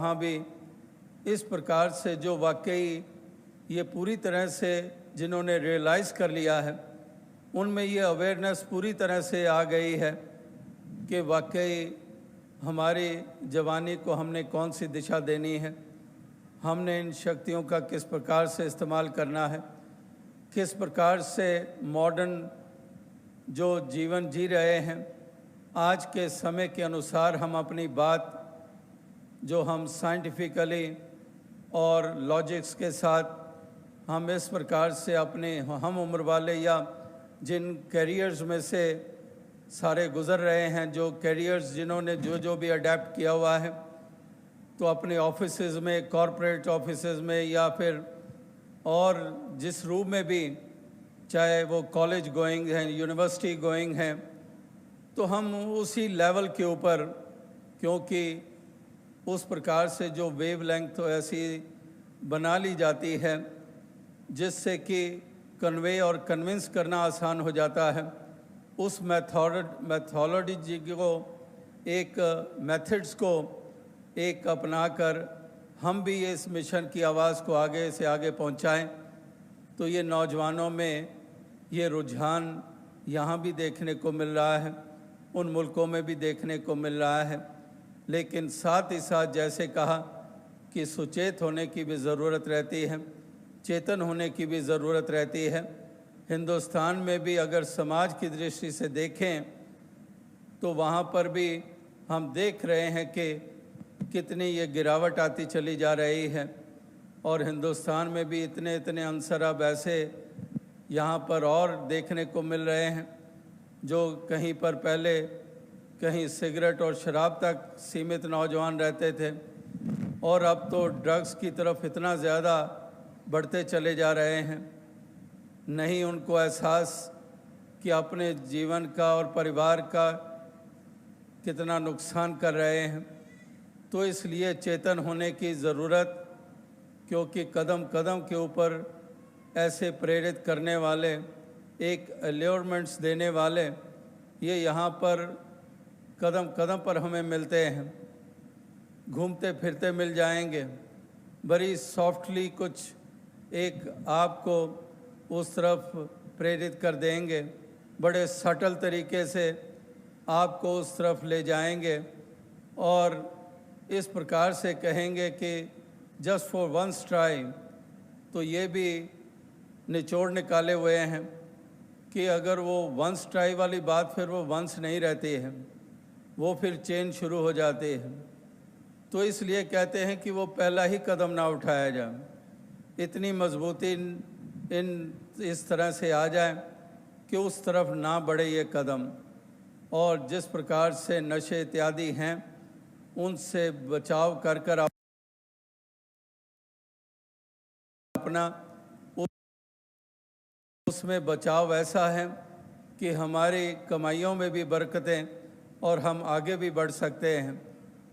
वहाँ भी इस प्रकार से जो वाकई ये पूरी तरह से जिन्होंने रियलाइज़ कर लिया है, उनमें ये अवेयरनेस पूरी तरह से आ गई है कि वाकई हमारी जवानी को हमने कौन सी दिशा देनी है, हमने इन शक्तियों का किस प्रकार से इस्तेमाल करना है, किस प्रकार से मॉडर्न जो जीवन जी रहे हैं, आज के समय के अनुसार हम अपनी बात जो हम साइंटिफिकली और लॉजिक्स के साथ हम इस प्रकार से अपने हम उम्र वाले या जिन कैरियर्स में से सारे गुज़र रहे हैं, जो कैरियर्स जिन्होंने जो भी अडेप्ट किया हुआ है, तो अपने ऑफिसेज में, कॉरपोरेट ऑफिसेज में या फिर और जिस रूप में भी, चाहे वो कॉलेज गोइंग हैं, यूनिवर्सिटी गोइंग हैं, तो हम उसी लेवल के ऊपर, क्योंकि उस प्रकार से जो वेव लेंथ तो ऐसी बना ली जाती है जिससे कि कन्वे और कन्विंस करना आसान हो जाता है, उस मैथोलॉजी को, एक मेथड्स को एक अपनाकर हम भी इस मिशन की आवाज़ को आगे से आगे पहुंचाएं, तो ये नौजवानों में ये रुझान यहाँ भी देखने को मिल रहा है, उन मुल्कों में भी देखने को मिल रहा है। लेकिन साथ ही साथ जैसे कहा कि सुचेत होने की भी ज़रूरत रहती है, चेतन होने की भी ज़रूरत रहती है। हिंदुस्तान में भी अगर समाज की दृष्टि से देखें तो वहाँ पर भी हम देख रहे हैं कि कितनी ये गिरावट आती चली जा रही है, और हिंदुस्तान में भी इतने अंसर अब ऐसे यहाँ पर और देखने को मिल रहे हैं जो कहीं पर पहले कहीं सिगरेट और शराब तक सीमित नौजवान रहते थे, और अब तो ड्रग्स की तरफ इतना ज़्यादा बढ़ते चले जा रहे हैं। नहीं उनको एहसास कि अपने जीवन का और परिवार का कितना नुकसान कर रहे हैं। तो इसलिए चेतन होने की ज़रूरत, क्योंकि कदम कदम के ऊपर ऐसे प्रेरित करने वाले, एक अल्योरमेंट्स देने वाले, ये यहाँ पर कदम कदम पर हमें मिलते हैं, घूमते फिरते मिल जाएंगे, बड़ी सॉफ्टली कुछ एक आपको उस तरफ प्रेरित कर देंगे, बड़े सटल तरीके से आपको उस तरफ ले जाएंगे और इस प्रकार से कहेंगे कि जस्ट फॉर वंस ट्राई। तो ये भी निचोड़ निकाले हुए हैं कि अगर वो वंस ट्राई वाली बात फिर वो वंस नहीं रहती है, वो फिर चेन शुरू हो जाती है। तो इसलिए कहते हैं कि वो पहला ही कदम ना उठाया जाए, इतनी मजबूती इस तरह से आ जाए कि उस तरफ ना बढ़े ये कदम, और जिस प्रकार से नशे इत्यादि हैं उनसे बचाव कर कर अपना उसमें बचाव ऐसा है कि हमारी कमाइयों में भी बरकतें और हम आगे भी बढ़ सकते हैं।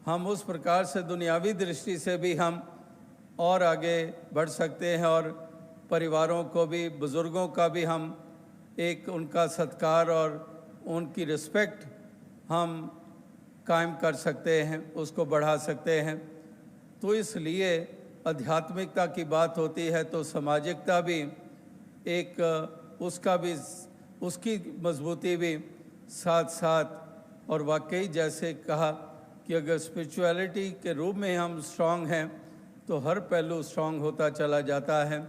हम उस प्रकार से दुनियावी दृष्टि से भी हम और आगे बढ़ सकते हैं, और परिवारों को भी, बुज़ुर्गों का भी हम एक उनका सत्कार और उनकी रिस्पेक्ट हम कायम कर सकते हैं, उसको बढ़ा सकते हैं। तो इसलिए आध्यात्मिकता की बात होती है तो सामाजिकता भी एक उसका भी, उसकी मजबूती भी साथ साथ, और वाकई जैसे कहा कि अगर स्पिरिचुअलिटी के रूप में हम स्ट्रांग हैं तो हर पहलू स्ट्रांग होता चला जाता है।